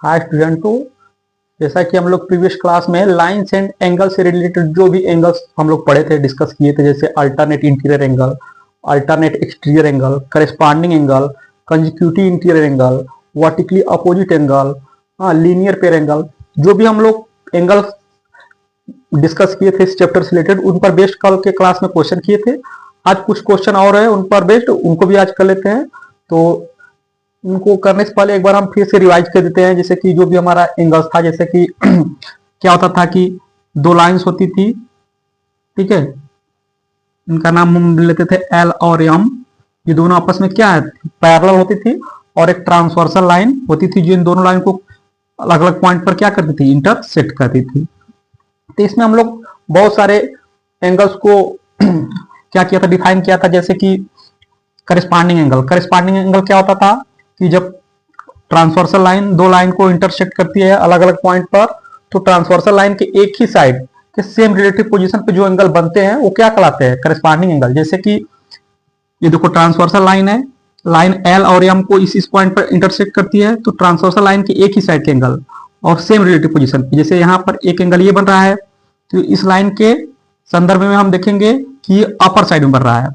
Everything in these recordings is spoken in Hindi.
हाय स्टूडेंटों, जैसा कि हम लोग प्रीवियस क्लास में लाइंस एंड एंगल से रिलेटेड जो भी एंगल्स हम लोग पढ़े थे, डिस्कस किए थे, जैसे alternate interior angle, alternate exterior angle, corresponding angle, consecutive interior angle, vertically opposite angle, linear pair angle, जो भी हम लोग एंगल डिस्कस किए थे इस चैप्टर से रिलेटेड, उन पर बेस्ड कल के क्लास में क्वेश्चन किए थे। आज कुछ क्वेश्चन और है उन पर बेस्ड, उनको भी आज कर लेते हैं। तो उनको करने से पहले एक बार हम फिर से रिवाइज कर देते हैं। जैसे कि जो भी हमारा एंगल्स था, जैसे कि क्या होता था कि दो लाइंस होती थी, ठीक है, इनका नाम हम लेते थे एल और एम। ये दोनों आपस में क्या है, पैरेलल होती थी, और एक ट्रांसवर्सल लाइन होती थी जो इन दोनों लाइन को अलग अलग पॉइंट पर क्या करती थी, इंटरसेक्ट करती थी। तो इसमें हम लोग बहुत सारे एंगल्स को क्या किया था, डिफाइन किया था। जैसे कि करेस्पॉन्डिंग एंगल, करेस्पॉन्डिंग एंगल क्या होता था कि जब ट्रांसवर्सल लाइन दो लाइन को इंटरसेक्ट करती है अलग अलग पॉइंट पर, तो ट्रांसवर्सल लाइन के एक ही साइड के सेम रिलेटिव पोजीशन पे जो एंगल बनते हैं वो क्या कहलाते हैं, करेस्पॉन्डिंग एंगल। जैसे कि ये देखो ट्रांसवर्सल लाइन है, लाइन एल और एम को इस पॉइंट पर इंटरसेक्ट करती है, तो ट्रांसवर्सल लाइन के एक ही साइड के एंगल और सेम रिलेटिव पोजीशन पे, जैसे यहाँ पर एक एंगल ये बन रहा है, तो इस लाइन के संदर्भ में हम देखेंगे कि ये अपर साइड में बन रहा है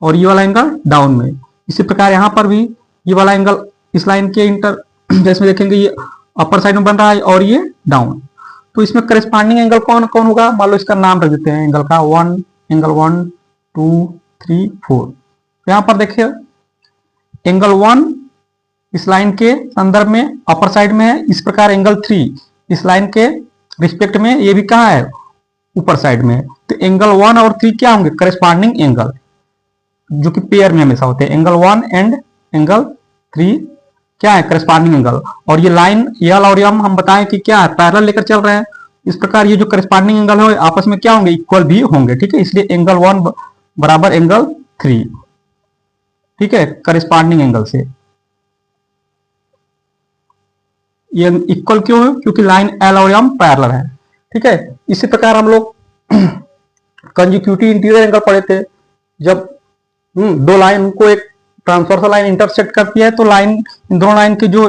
और ये वाला एंगल डाउन में। इसी प्रकार यहाँ पर भी ये वाला एंगल इस लाइन के इंटर में देखेंगे, ये अपर साइड में बन रहा है और ये डाउन। तो इसमें करेस्पॉन्डिंग एंगल कौन कौन होगा, मान लो इसका नाम रख देते हैं एंगल का, एंगल 1 2 3 4। यहाँ पर देखिए एंगल 1 इस लाइन के संदर्भ में अपर साइड में है, इस प्रकार एंगल 3 इस लाइन के रिस्पेक्ट में ये भी कहाँ है, ऊपर साइड में। तो एंगल 1 और 3 क्या होंगे, करेस्पॉन्डिंग एंगल, जो कि पेयर में हमेशा होते हैं। एंगल 1 एंड एंगल 3 क्या है, करेस्पॉन्डिंग एंगल। और ये लाइन एल और एम हम बताएं कि क्या है, पैरेलल लेकर चल रहे हैं। इस प्रकार ये जो करेस्पॉन्डिंग एंगल है आपस में क्या होंगे, इक्वल भी होंगे, ठीक है। इसलिए एंगल 1 बराबर एंगल 3, ठीक है, करेस्पॉन्डिंग एंगल से। ये इक्वल क्यों है, क्योंकि लाइन एल और एम पैरेलल है, ठीक है। इसी प्रकार हम लोग कंजिक्यूटिव इंटीरियर एंगल पढ़े थे। जब दो लाइन को एक ट्रांसवर्सल लाइन इंटरसेक्ट करती है, तो लाइन इन दोनों लाइन के जो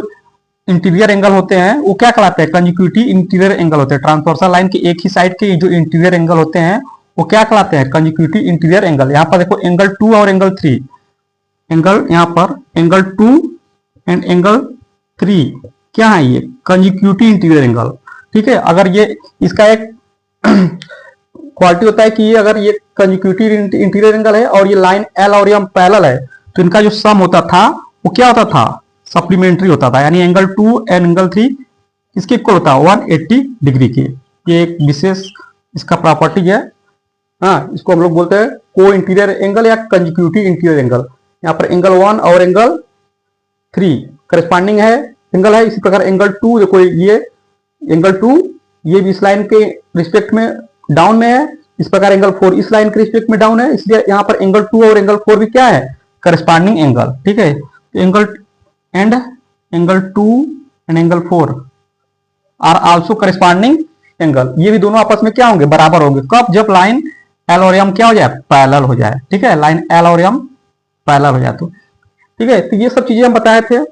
इंटीरियर एंगल होते हैं वो क्या कहलाते हैं, कंजिक्यूटिव इंटीरियर एंगल होते हैं। ट्रांसवर्सल लाइन के एक ही साइड के जो इंटीरियर एंगल होते हैं वो क्या कहलाते हैं, कंजिक्यूटिव इंटीरियर एंगल। यहाँ पर देखो एंगल 2 और एंगल 3, एंगल यहाँ पर एंगल 2 एंड एंगल 3 क्या है, ये कंजिक्यूटिव इंटीरियर एंगल, ठीक है। अगर ये इसका एक क्वालिटी होता है कि ये अगर ये कंजिक्यूटिव इंटीरियर एंगल है और ये लाइन एल और एम पैरेलल है, तो इनका जो सम होता था वो क्या होता था, सप्लीमेंट्री होता था। यानी एंगल 2 एंड एंगल 3 इसके इक्वल होता है 180 डिग्री के। ये एक विशेष इसका प्रॉपर्टी है। हाँ, इसको हम लोग बोलते हैं को इंटीरियर एंगल या कंजिक्यूटिव इंटीरियर एंगल। यहाँ पर एंगल 1 और एंगल 3 करेस्पॉन्डिंग है एंगल है। इसी प्रकार एंगल 2 देखो, ये एंगल 2 ये भी इस लाइन के रिस्पेक्ट में डाउन में है। इस प्रकार एंगल 4 इस लाइन के रिस्पेक्ट में डाउन है, इसलिए यहाँ पर एंगल 2 और एंगल 4 भी क्या है, करेस्पॉन्डिंग एंगल, ठीक है। Angle 2 and angle 4 are also corresponding angle. ये भी दोनों आपस में क्या होंगे, बराबर होंगे। कब, जब लाइन एल और एम क्या हो जाए, पैरेलल हो जाए, ठीक है। लाइन एल और एम पैरेलल हो जाए तो ठीक है। तो ये सब चीजें हम बताए थे।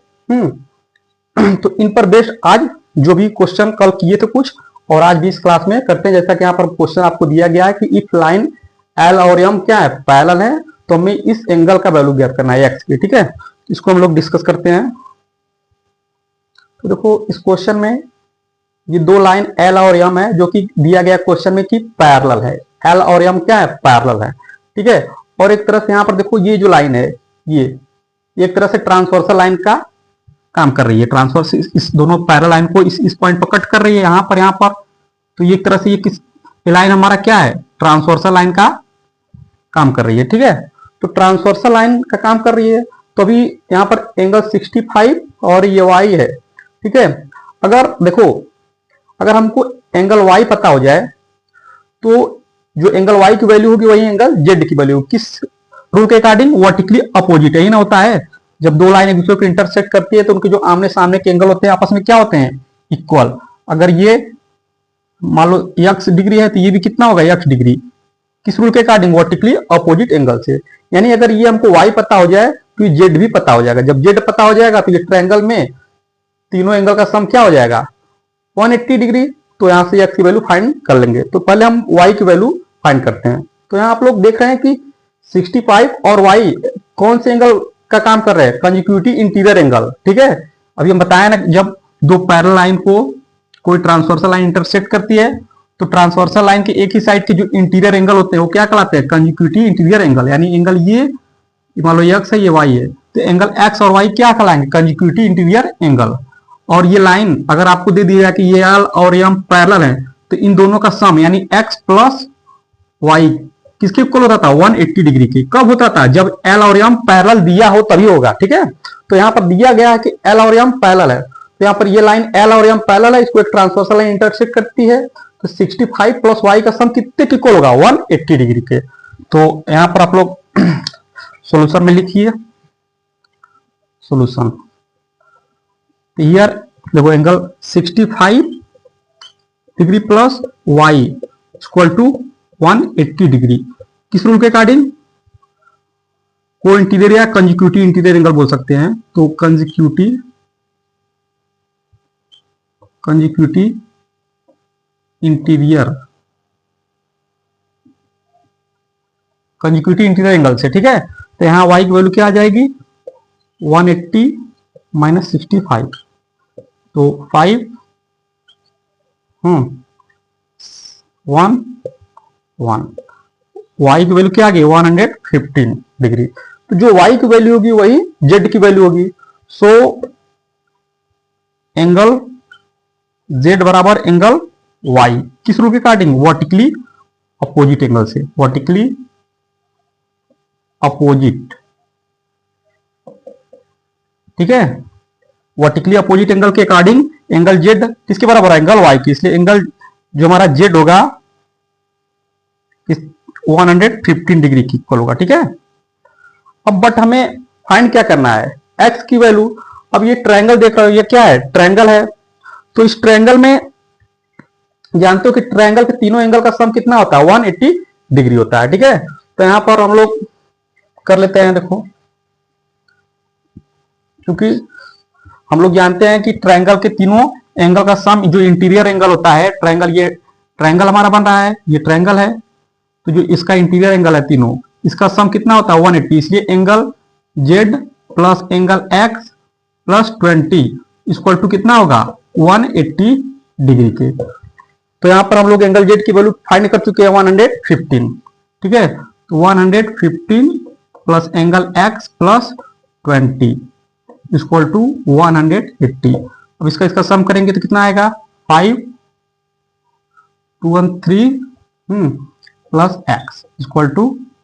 तो इन पर बेस्ड आज जो भी क्वेश्चन कल किए थे कुछ, और आज भी इस क्लास में करते हैं। जैसा कि यहाँ पर क्वेश्चन आपको दिया गया है कि इफ लाइन एल और एम क्या है, पैरेलल है, तो हमें इस एंगल का वैल्यू ज्ञात करना है एक्स की, ठीक है। इसको हम लोग डिस्कस करते हैं। तो देखो इस क्वेश्चन में ये दो लाइन एल और एम है, जो कि दिया गया क्वेश्चन में कि पैरेलल है। एल और एम क्या है, पैरेलल है, ठीक है। और एक तरह से यहाँ पर देखो ये जो लाइन है, ये एक तरह से ट्रांसवर्सल लाइन का काम कर रही है। ट्रांसवर्स इस दोनों पैरेलल लाइन को इस पॉइंट पर कट कर रही है, यहाँ पर। तो ये एक तरह से ये लाइन हमारा क्या है, ट्रांसवर्सल लाइन का काम कर रही है, ठीक है। तो ट्रांसवर्सल लाइन का काम कर रही है, तो अभी यहाँ पर एंगल 65 और ये वाई है, ठीक है। अगर देखो, अगर हमको एंगल वाई पता हो जाए, तो जो एंगल वाई की वैल्यू होगी वही एंगल जेड की वैल्यू, किस रूल के अकॉर्डिंग, वर्टिकली अपोजिट। यही ना होता है, जब दो लाइन एक दूसरे को इंटरसेक्ट करती है तो उनके जो आमने सामने के एंगल होते हैं आपस में क्या होते हैं, इक्वल। अगर ये मान लो x डिग्री है तो ये भी कितना होगा, x डिग्री, किस रूल के अकॉर्डिंग, वर्टिकली अपोजिट एंगल से। यानी अगर ये हमको y पता हो जाए तो ये z भी पता हो जाएगा। जब z पता हो जाएगा तो ये ट्रायंगल में तीनों एंगल का सम क्या हो जाएगा 180 डिग्री। तो यहां से x की वैल्यू फाइंड कर लेंगे। तो पहले हम y की वैल्यू फाइंड करते हैं। तो यहां आप लोग देख रहे हैं कि 65 और y कौन से एंगल का काम कर रहे हैं, कंजिक्यूटिव इंटीरियर एंगल। ठीक है, अभी हम बताया ना, जब दो पैरेलल लाइन को कोई ट्रांसवर्सल लाइन इंटरसेक्ट करती है तो ट्रांसवर्सल लाइन के एक ही साइड के जो इंटीरियर एंगल होते हैं वो क्या कहलाते हैं, कंजिक्यूटिव इंटीरियर एंगल। यानी एंगल ये मान लो x है, ये y है, तो एंगल x और y क्या कहलाएंगे, कंजिक्यूटिव इंटीरियर एंगल। और ये लाइन अगर आपको दे दिया कि ये l और m पैरेलल है तो इन दोनों का सम यानी x प्लस y किसके इक्वल होता था 180 डिग्री के। कब होता था, जब l और m पैरेलल दिया हो तभी होगा। ठीक है, तो यहां पर दिया गया है कि l और m पैरेलल है, तो यहां पर ये लाइन l और m पैरेलल है, इसको एक ट्रांसवर्सल लाइन इंटरसेक्ट करती है। तो 65 प्लस y का सम कितने के इक्वल होगा 180 डिग्री के। तो यहां पर आप लोग सॉल्यूशन में लिखिए सॉल्यूशन। हियर देखो angle 65 degree plus y equal to 180 degree, किस रूल के अकॉर्डिंग, को इंटीरियर या कंजिक्यूटिव इंटीरियर एंगल बोल सकते हैं। तो कंजिक्यूटिव इंटीरियर एंगल से। ठीक है, तो यहां y की वैल्यू क्या आ जाएगी 180 माइनस 65, तो 5 1 1, y की वैल्यू क्या आ गई 115 डिग्री। तो जो y की वैल्यू होगी वही z की वैल्यू होगी। सो एंगल z बराबर एंगल y, किस रूल के अकॉर्डिंग, वर्टिकली अपोजिट एंगल से, वर्टिकली अपोजिट। ठीक है, वर्टिकली अपोजिट एंगल के अकॉर्डिंग एंगल z किसके बराबर है, एंगल y की, इसलिए एंगल जो हमारा z होगा 115 डिग्री की इक्वल होगा। ठीक है, अब बट हमें फाइंड क्या करना है, x की वैल्यू। अब ये ट्रायंगल देख रहे हो, ये क्या है, ट्रायंगल है। तो इस ट्रायंगल में जानते हो कि ट्रायंगल के तीनों एंगल का सम कितना होता है 180 डिग्री होता है। ठीक है, तो यहां पर हम लोग कर लेते हैं, देखो क्योंकि हम लोग जानते हैं कि ट्रायंगल के तीनों एंगल का सम जो इंटीरियर एंगल होता है, ट्रायंगल, ये ट्रायंगल हमारा बन रहा है, ये ट्रायंगल है, तो जो इसका इंटीरियर एंगल है तीनों, इसका सम कितना होता है 180। इसलिए angle z plus angle x plus 20 equal to कितना होगा 180 डिग्री के। तो यहां पर हम लोग एंगल z की वैल्यू फाइंड कर चुके हैं 115। ठीक है, तो 115 plus angle x plus 20 equal to 180। अब इसका सम करेंगे तो कितना आएगा 5 213 प्लस x इक्वल टू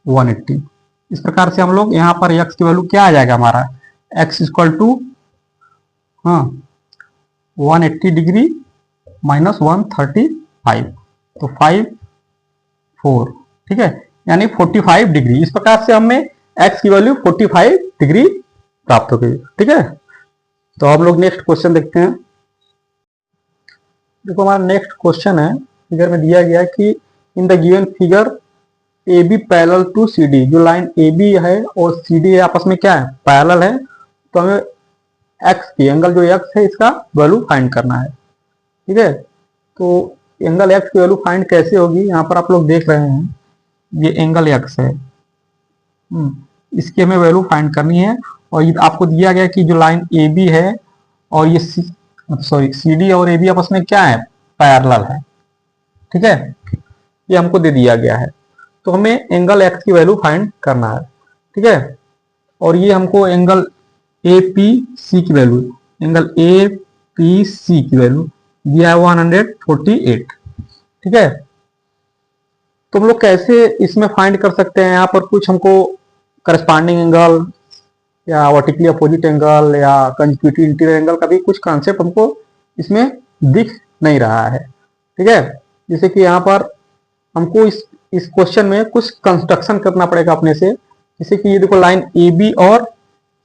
180। इस प्रकार से हम लोग यहाँ पर x की वैल्यू क्या आ जाएगा हमारा, x equal to 180 degree minus 135, तो 5 4। ठीक है, यानी 45 डिग्री। इस प्रकार से हमें x की वैल्यू 45 डिग्री प्राप्त हो गई। ठीक है, तो हम लोग नेक्स्ट क्वेश्चन देखते हैं। देखो हमारा नेक्स्ट क्वेश्चन है, फिगर में दिया गया है कि in the given figure A B parallel to C D, जो लाइन ए बी है और सी डी आपस में क्या है, पैरेलल है। तो हमें एक्स की एंगल जो एक्स है इसका वैल्यू फाइंड करना है। ठीक है, तो एंगल एक्स की वैल्यू फाइंड कैसे होगी, यहाँ पर आप लोग देख रहे हैं ये एंगल एक्स है, इसकी हमें वैल्यू फाइंड करनी है। और ये आपको दिया गया कि जो लाइन ए बी है और ये सी डी और ए बी आपस में क्या है, पैरेलल है। ठीक है, ये हमको दे दिया गया है, तो हमें एंगल एक्स की वैल्यू फाइंड करना है। ठीक है, और ये हमको एंगल ए पी सी की value, angle A P C की वैल्यू दिया है 148। ठीक है, तो हम लोग कैसे इसमें फाइंड कर सकते हैं, यहाँ पर कुछ हमको करस्पॉन्डिंग एंगल या वर्टिकली अपोजिट एंगल या कंजिक्यूटिव इंटीरियर एंगल का भी कुछ कॉन्सेप्ट हमको इसमें दिख नहीं रहा है। ठीक है, जैसे कि यहाँ पर हमको इस क्वेश्चन में कुछ कंस्ट्रक्शन करना पड़ेगा अपने से। जैसे कि ये देखो लाइन ए बी और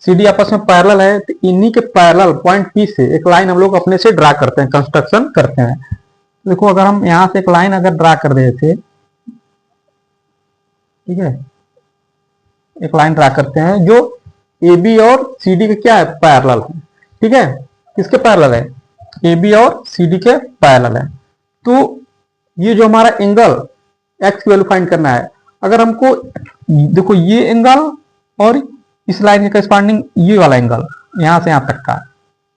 सी डी आपस में पैरेलल है, तो इन्हीं के पैरेलल पॉइंट पी से एक लाइन हम लोग अपने से ड्रा करते हैं, कंस्ट्रक्शन करते हैं। देखो अगर हम यहां से एक लाइन अगर ड्रा कर रहे थे, ठीक है, एक लाइन ड्रा करते हैं जो ए बी और सी डी के क्या है, पैरेलल है। ठीक है, किसके पैरेलल है? ए बी और सी डी के पैरेलल है। तो ये जो हमारा एंगल एक्स की वैल्यू फाइंड करना है, अगर हमको देखो ये एंगल और इस लाइन के करस्पॉन्डिंग ये वाला एंगल यहां से यहां तक का,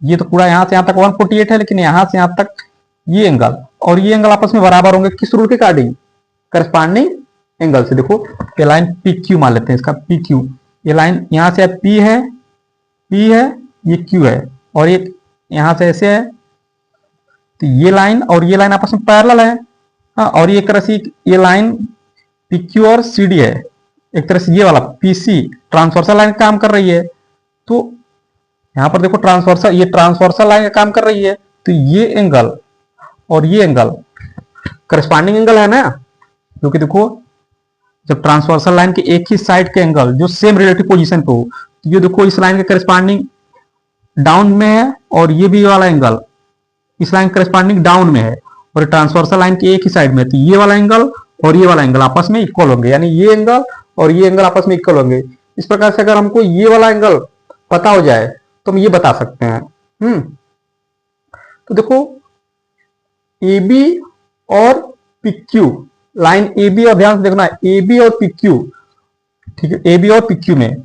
ये तो पूरा यहां से यहां तक 148 है, लेकिन यहां से यहां तक ये एंगल और ये एंगल आपस में बराबर होंगे किस रूल के अकॉर्डिंग? करस्पॉन्डिंग एंगल से। देखो ये लाइन पी क्यू मान लेते हैं, इसका पी क्यू, ये लाइन यहां से पी है, पी है, ये क्यू है, और ये यहां से ऐसे है, तो ये लाइन और ये लाइन आपस में पैरेलल है। हाँ, और ये एक तरह से ये लाइन पी क्यू और सी डी है, एक तरह से ये वाला पीसी ट्रांसवर्सल लाइन काम कर रही है। तो यहां पर देखो ट्रांसवर्सल, ये ट्रांसवर्सल लाइन का काम कर रही है, तो ये एंगल और ये एंगल करस्पॉन्डिंग एंगल है ना, क्योंकि देखो जब ट्रांसवर्सल लाइन के एक ही साइड के एंगल जो सेम रिलेटिव पोजीशन पे हो, तो ये देखो इस लाइन के करस्पॉन्डिंग डाउन में है, और ये भी वाला एंगल इस लाइन करस्पॉन्डिंग डाउन में है, और ट्रांसवर्सल लाइन के एक ही साइड में है, तो ये वाला एंगल और ये वाला एंगल आपस में इक्वल होंगे, यानी ये एंगल और ये एंगल आपस में इक्वल होंगे। इस प्रकार से अगर हमको ये वाला एंगल पता हो जाए तो हम ये बता सकते हैं। तो देखो ए बी और P Q, line A B, और ध्यान से देखना ए बी और पी क्यू, ठीक है, ए बी और पी क्यू में,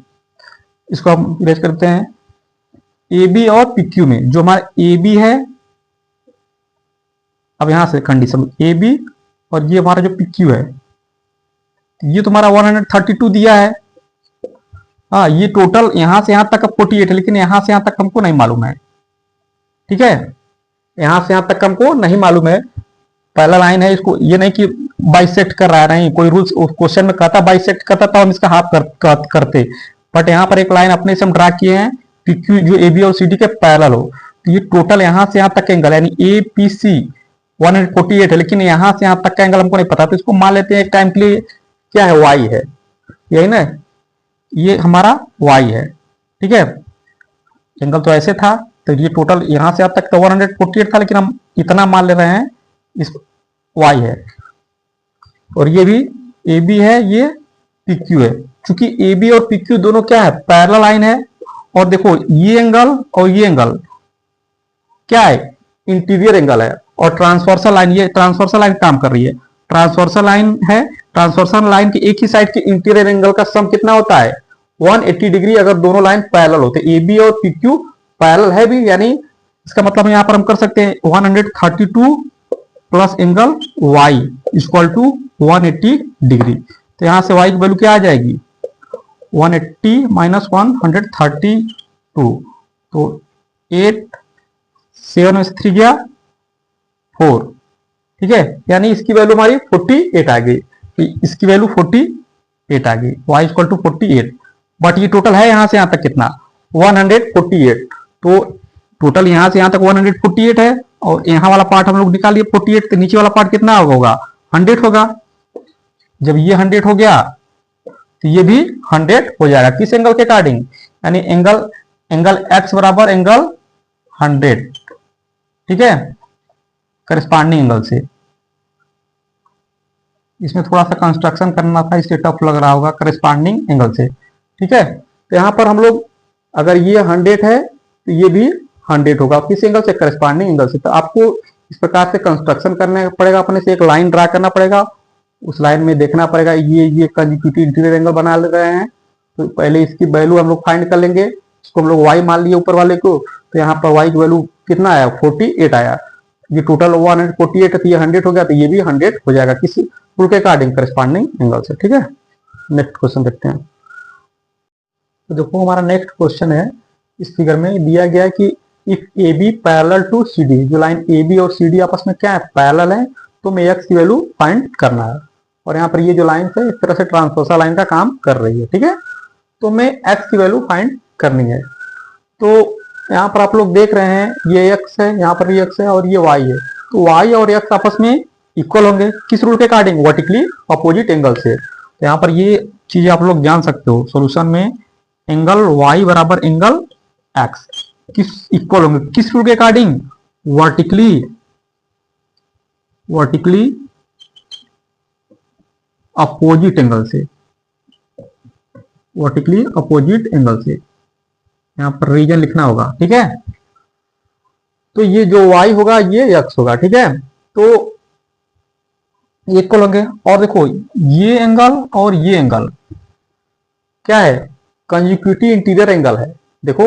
इसको हम इरेज करते हैं, ए बी और पी क्यू में जो हमारा ए बी है, अब यहां से कंडीशन ए बी और ये हमारा जो पी क्यू है, ये तुम्हारा 132 दिया है। हाँ, ये टोटल यहां से यहां तक 48 है, लेकिन यहां से यहां तक हमको नहीं मालूम है, ठीक है, यहां से यहां तक हमको नहीं मालूम है। पहला लाइन है, इसको ये नहीं कि बाइसेक्ट कर रहा है, नहीं, कोई रूल्स क्वेश्चन में कहता बाइसेक्ट करता तो हम इसका हाफ करते, बट यहाँ पर एक लाइन अपने से हम ड्रा किए हैं पीक्यू जो ए बी और सी डी के पैरेलल हो, तो ये टोटल यहां से यहां तक का एंगल यानी ए पी सी 148 है, लेकिन यहां से यहां तक का एंगल हमको नहीं पता, तो इसको मान लेते हैं एक टाइम के लिए क्या है, वाई है, यही ना, ये हमारा वाई है, ठीक है। एंगल तो ऐसे था, तो ये टोटल यहां से यहां तक तो 148 था, लेकिन हम इतना मान ले रहे हैं इस वाई है, और ये भी ए बी है, ये पी क्यू है, क्योंकि ए बी और पी क्यू दोनों क्या है, पैरेलल लाइन है। और देखो ये एंगल और ये एंगल क्या है, इंटीरियर एंगल है, और ट्रांसवर्सल लाइन, ये ट्रांसवर्सल लाइन काम कर रही है, ट्रांसवर्सल लाइन है, ट्रांसवर्सल लाइन के एक ही साइड के इंटीरियर एंगल का सम कितना होता है, 180 डिग्री, अगर दोनों लाइन पैरेलल होते, ए बी और पी क्यू पैरेलल है भी, यानी इसका मतलब यहां पर हम कर सकते हैं 132 plus angle y equal to 180 degree. तो यहां से y की वैल्यू क्या आ जाएगी, 180 माइनस 132, तो 8 7 में से 3 गया 4, ठीक है, यानी इसकी वैल्यू हमारी 48 आ गई, इसकी वैल्यू 48 आ गई, y इक्वल टू 48, बट ये टोटल है यहां से यहां तक कितना, 148, तो टोटल यहां से यहां तक 148 है, और यहां वाला पार्ट हम लोग निकालिए 48, तो नीचे वाला पार्ट कितना होगा, 100 होगा। जब ये 100 हो गया तो ये भी 100 हो जाएगा, किस एंगल के अकॉर्डिंग, यानी एंगल एक्स बराबर एंगल 100, ठीक है, करस्पॉन्डिंग एंगल से। इसमें थोड़ा सा कंस्ट्रक्शन करना था, इसलिए टफ लग रहा होगा, करस्पॉन्डिंग एंगल से, ठीक है। तो यहां पर हम लोग अगर ये 100 है तो ये भी 100 होगा, किस एंगल से, करस्पॉन्डिंग एंगल से। तो आपको इस प्रकार से कंस्ट्रक्शन करना पड़ेगा, अपने से एक लाइन ड्रा करना पड़ेगा, उस लाइन में देखना पड़ेगा ये कंसेक्यूटिव इंटीरियर एंगल बना ले रहे हैं, तो पहले इसकी वैल्यू हम लोग फाइंड कर लेंगे, इसको हम लोग y मान लिए ऊपर वाले को, तो यहाँ पर y की वैल्यू कितना आया, 48 आया, ये टोटल 148 है, तो ये 100 हो गया, तो ये भी 100 हो जाएगा, किस रूल के अकॉर्डिंग, करस्पॉन्डिंग एंगल से, ठीक है। नेक्स्ट क्वेश्चन देखते हैं। तो देखो हमारा नेक्स्ट क्वेश्चन है, इस फिगर में दिया गया है कि if A B parallel to C D, जो लाइन ए बी और सी डी आपस में क्या है, पैरेलल है, तो हमें एक्स की वैल्यू फाइंड करना है, और यहाँ पर ये जो लाइन है एक तरह से ट्रांसवर्सल लाइन का काम कर रही है, ठीक है, तो हमें एक्स की वैल्यू फाइंड करनी है। तो यहाँ पर आप लोग देख रहे हैं ये एक्स है, यहाँ पर ये एक्स है, और ये वाई है, तो वाई और एक्स आपस में इक्वल होंगे, किस रूल के अकॉर्डिंग, वर्टिकली अपोजिट एंगल से। तो यहाँ पर ये चीज आप लोग जान सकते हो, सोल्यूशन में एंगल y बराबर एंगल x किस इक्वल होंगे, किस रूल के अकॉर्डिंग, वर्टिकली अपोजिट एंगल से, वर्टिकली अपोजिट एंगल से, यहां पर रीजन लिखना होगा, ठीक है। तो ये जो y होगा ये x होगा, ठीक है। तो ये इक्वल होंगे। और देखो ये एंगल और ये एंगल क्या है, कंजिक्यूटिव इंटीरियर एंगल है। देखो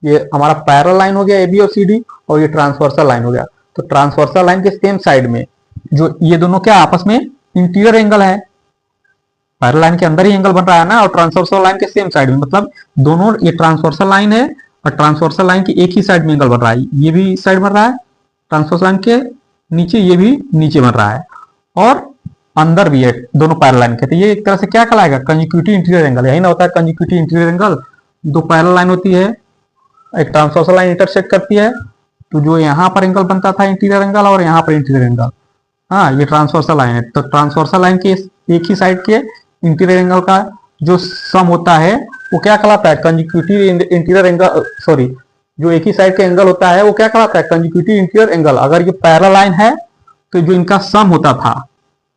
ये हमारा पैरेलल लाइन हो गया AB और CD, और ये ट्रांसवर्सल लाइन हो गया। तो ट्रांसवर्सल लाइन के सेम साइड में जो ये दोनों क्या आपस में इंटीरियर एंगल है, पैरेलल लाइन के अंदर ही एंगल बन रहा है ना, और ट्रांसवर्सल लाइन के सेम साइड में, मतलब दोनों, ये ट्रांसवर्सल लाइन है और ट्रांसवर्सल लाइन की एक ही साइड में एंगल बन रहा है, ये भी साइड बन रहा है ट्रांसवर्सल लाइन के नीचे, ये भी नीचे बन रहा है, और अंदर भी है, दोनों पैरेलल लाइन के। तो ये एक तरह से क्या कहलाएगा, कंजिक्यूटिव इंटीरियर एंगल। यही ना होता है कंजिक्यूटिव इंटीरियर एंगल, दो पैरेलल लाइन होती है, एक ट्रांसवर्सल लाइन इंटरसेक्ट करती है, तो जो यहाँ पर एंगल बनता था इंटीरियर एंगल, और यहाँ पर इंटीरियर एंगल, हाँ ये ट्रांसवर्सल लाइन है। तो ट्रांसवर्सल लाइन के एक ही साइड के इंटीरियर एंगल का जो सम होता है वो क्या कहलाता है, कंजिक्यूटिव इंटीरियर एंगल, सॉरी, जो एक ही साइड का एंगल होता है वो क्या कहलाता है, कंजिक्यूटिव इंटीरियर एंगल। अगर ये पैरेलल लाइन है तो जो इनका सम होता था,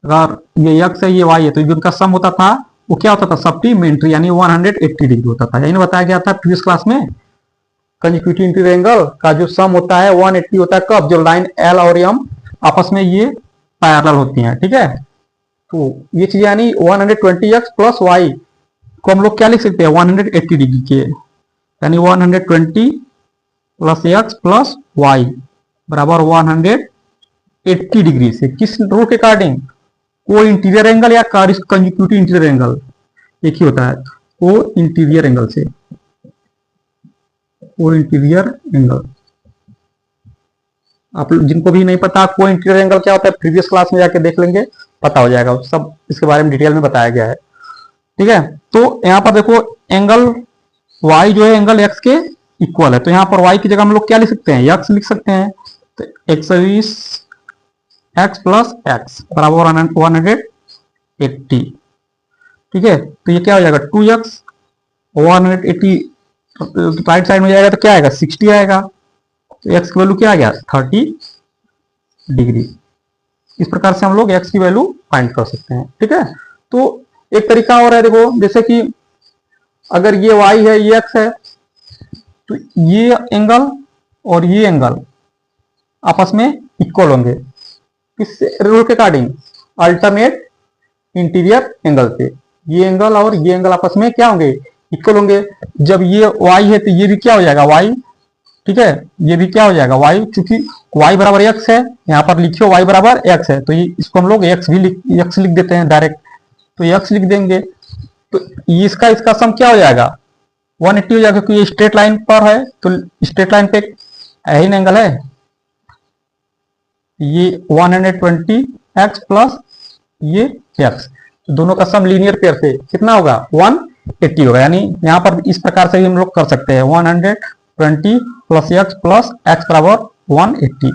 अगर ये x है ये y है, तो जो इनका सम होता था वो क्या होता था, सप्लीमेंट्री, यानी 180 डिग्री होता था। यही बताया गया था प्रीवियस क्लास में, कंजिक्यूटिव इंटीरियर एंगल का जो सम होता है 180 होता है। कब, जो लाइन L और M आपस में ये पैरेलल होती हैं, ठीक है। तो ये चीज यानी 120x प्लस y को हम लोग क्या लिख सकते हैं, 180 डिग्री के, यानी 120 प्लस x प्लस y बराबर 180 डिग्री से किस रूल के अकॉर्डिंग, को इंटीरियर एंगल या कंजिक्यूटिव इंटीरियर एंगल एक ही होता है, को इंटीरियर एंगल से, को इंटीरियर एंगल। आप जिनको भी नहीं पता को इंटीरियर एंगल क्या होता है, प्रीवियस क्लास में जाके देख लेंगे, पता हो जाएगा, सब इसके बारे में डिटेल में बताया गया है, ठीक है। तो यहाँ पर देखो एंगल y जो है एंगल x के इक्वल है, तो यहाँ पर y की जगह हम लोग क्या लिख सकते हैं, x लिख सकते हैं। तो 120 x प्लस x बराबर 180, ठीक है। तो ये क्या हो जाएगा 2x, 180 राइट साइड में जाएगा तो क्या आएगा 60 आएगा, तो x की वैल्यू क्या आ गया 30 डिग्री। इस प्रकार से हम लोग x की वैल्यू फाइंड कर सकते हैं, ठीक है। तो एक तरीका और है, देखो जैसे कि अगर ये y है ये x है, तो ये एंगल और ये एंगल आपस में इक्वल होंगे, किस रूल के अकॉर्डिंग, अल्टरनेट इंटीरियर एंगल से। ये एंगल और ये एंगल आपस में क्या होंगे, इक्वल होंगे। जब ये y है तो ये भी क्या हो जाएगा y, ठीक है, ये भी क्या हो जाएगा y, चूंकि y बराबर x है, यहाँ पर लिखियो y बराबर x है, तो ये इसको हम लोग x लिख देते हैं डायरेक्ट, तो x लिख देंगे। तो इसका सम क्या हो जाएगा 180 हो जाएगा, क्योंकि ये स्ट्रेट लाइन पर है, तो स्ट्रेट लाइन पे यही एंगल है, ये 120x प्लस ये x, तो दोनों का सम लीनियर पेयर से कितना होगा 180 होगा। यानी यहाँ पर इस प्रकार से भी हम लोग कर सकते हैं, 120 प्लस x प्लस x बराबर 180,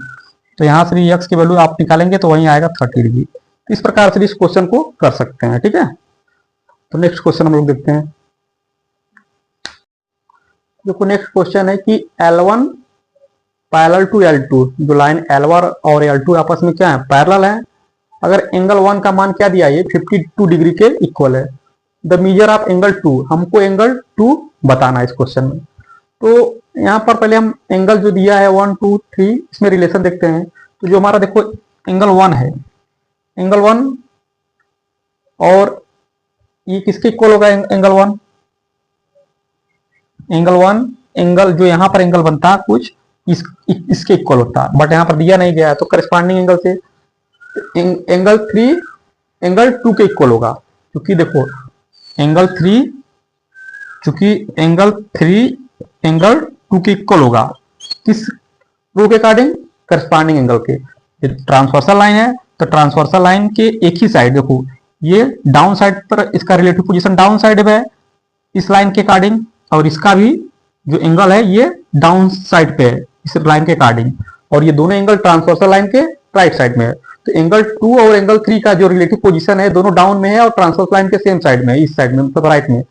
तो यहाँ से भी x की वैल्यू आप निकालेंगे तो वहीं आएगा 30 डिग्री। तो इस प्रकार से भी इस क्वेश्चन को कर सकते हैं, ठीक है। तो नेक्स्ट क्वेश्चन हम लोग देखते हैं। देखो नेक्स्ट क्वेश्चन है कि L1 पैरेलल टू L2, जो लाइन L1 और L2 आपस में क्या है, पैरेलल है। अगर एंगल 1 का मान क्या दिया है, 52 डिग्री के इक्वल है। द मेजर ऑफ एंगल 2, हमको एंगल 2 बताना है इस क्वेश्चन में। तो यहाँ पर पहले हम एंगल जो दिया है 1 2 3, इसमें रिलेशन देखते हैं। तो जो हमारा देखो एंगल 1 है, एंगल 1 और ये किसके इक्वल होगा, एंगल 1, एंगल 1 एंगल जो यहाँ पर एंगल बनता है कुछ इसके इक्वल होता है, बट यहाँ पर दिया नहीं गया है, तो करस्पॉन्डिंग एंगल से एंगल 3 एंगल 2 के इक्वल होगा। क्योंकि देखो एंगल 3, चूंकि एंगल 3 एंगल 2 के इक्वल होगा, किस रूल के अकॉर्डिंग, करस्पॉन्डिंग एंगल के। ट्रांसवर्सल लाइन है तो ट्रांसवर्सल लाइन के एक ही साइड, देखो ये डाउन साइड पर इसका रिलेटिव पोजीशन डाउन साइड है इस लाइन के अकॉर्डिंग, और इसका भी जो एंगल है ये डाउन साइड पे है इस लाइन के अकॉर्डिंग, और ये दोनों एंगल ट्रांसवर्सल लाइन के राइट साइड में है। तो एंगल 2 और एंगल 3 का जो रिलेटिव पोजीशन है दोनों डाउन में है और ट्रांसवर्सल लाइन के सेम साइड में है, इस साइड में मतलब राइट में।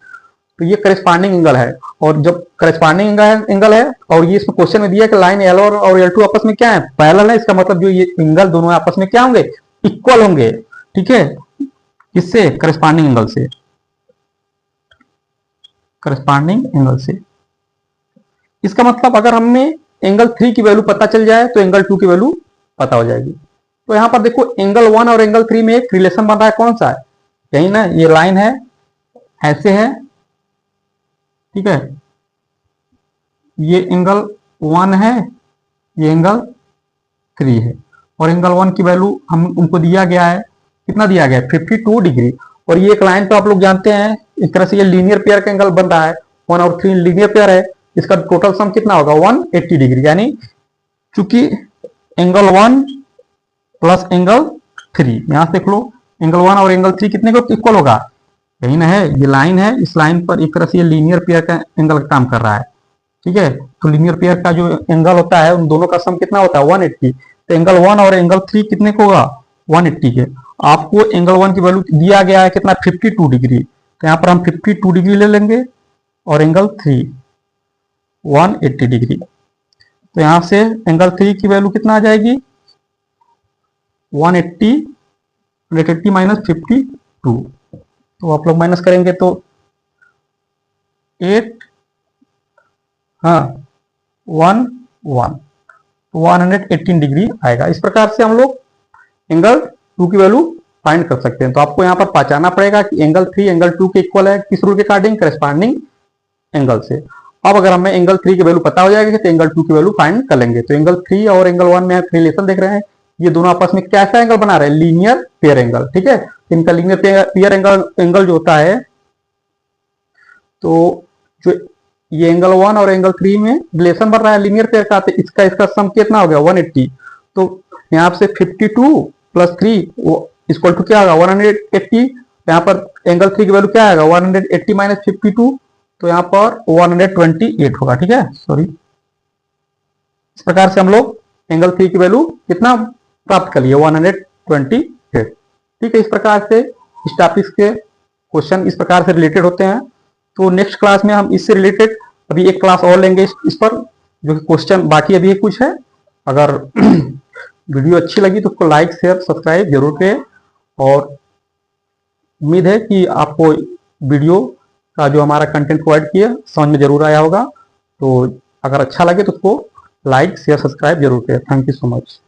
तो ये करेस्पॉन्डिंग एंगल है, और जब करेस्पॉन्डिंग एंगल है और ये इसमें क्वेश्चन में दिया कि लाइन L और L2 आपस में क्या है, पैरेलल है, इसका मतलब जो ये एंगल दोनों आपस में क्या होंगे, इक्वल होंगे, ठीक है। किससे, करेस्पॉन्डिंग एंगल से, करस्पॉन्डिंग एंगल से। इसका मतलब अगर हमने एंगल 3 की वैल्यू पता चल जाए तो एंगल 2 की वैल्यू पता हो जाएगी। तो यहाँ पर देखो एंगल 1 और एंगल 3 में एक रिलेशन बन रहा है, कौन सा है, यही ना, ये लाइन है, ऐसे है, ठीक है, ये एंगल 1 है, ये एंगल 3 है, और एंगल 1 की वैल्यू हम उनको दिया गया है, कितना दिया गया है, 52 डिग्री। और ये एक लाइन तो आप लोग जानते हैं, इस तरह से ये लीनियर पेयर का एंगल बन रहा है, 1 और 3 लीनियर पेयर है, इसका टोटल सम कितना होगा 180 डिग्री। यानी चूंकि एंगल 1 प्लस एंगल 3, यहां से देख लो एंगल 1 और एंगल 3 कितने को इक्वल होगा, यही ना है, ये लाइन है, इस लाइन पर एक तरह से ये लीनियर पेयर का एंगल काम कर रहा है, ठीक है। तो लीनियर पेयर का जो एंगल होता है उन दोनों का सम कितना होता है 180। तो एंगल 1 और एंगल 3 कितने को होगा 180 के। आपको एंगल 1 की वैल्यू दिया गया है कितना 52 डिग्री, तो यहाँ पर हम 52 डिग्री ले लेंगे, और एंगल 3 180 डिग्री। तो यहां से एंगल 3 की वैल्यू कितना आ जाएगी 180 माइनस 52, तो आप लोग माइनस करेंगे तो 8 हाँ 118 डिग्री आएगा। इस प्रकार से हम लोग एंगल 2 की वैल्यू फाइंड कर सकते हैं। तो आपको यहाँ पर पहचानना पड़ेगा कि एंगल 3 एंगल 2 के इक्वल है, किस रूल के अकॉर्डिंग, करस्पॉन्डिंग एंगल से। अब अगर हमें एंगल 3 की वैल्यू पता हो जाएगी तो एंगल 2 की वैल्यू फाइंड कर लेंगे। तो एंगल 3 और एंगल 1 में रिलेशन देख रहे हैं, ये दोनों आपस में कैसा एंगल बना रहे हैं, लीनियर पेयर एंगल, ठीक है। इनका लीनियर पेयर एंगल जो होता है, तो जो ये एंगल 1 और एंगल 3 में रिलेशन बन रहा है लीनियर पेयर का, तो इसका सम कितना हो गया 180। तो यहाँ से 52 प्लस 3 इक्वल टू क्या होगा 180। यहाँ पर एंगल 3 की वैल्यू क्या आएगा 180 माइनस 52, तो यहाँ पर 128 होगा, ठीक है, सॉरी। इस प्रकार से हम लोग एंगल 3 की वैल्यू कितना प्राप्त कर लिए 128, ठीक है। इस प्रकार से इस टॉपिक के क्वेश्चन इस प्रकार से रिलेटेड होते हैं। तो नेक्स्ट क्लास में हम इससे रिलेटेड अभी एक क्लास और लेंगे इस पर, जो कि क्वेश्चन बाकी अभी कुछ है। अगर वीडियो अच्छी लगी तो उसको लाइक शेयर सब्सक्राइब जरूर करें, और उम्मीद है कि आपको वीडियो का जो हमारा कंटेंट प्रोवाइड किया समझ में जरूर आया होगा। तो अगर अच्छा लगे तो उसको लाइक शेयर सब्सक्राइब जरूर करें। Thank you so much.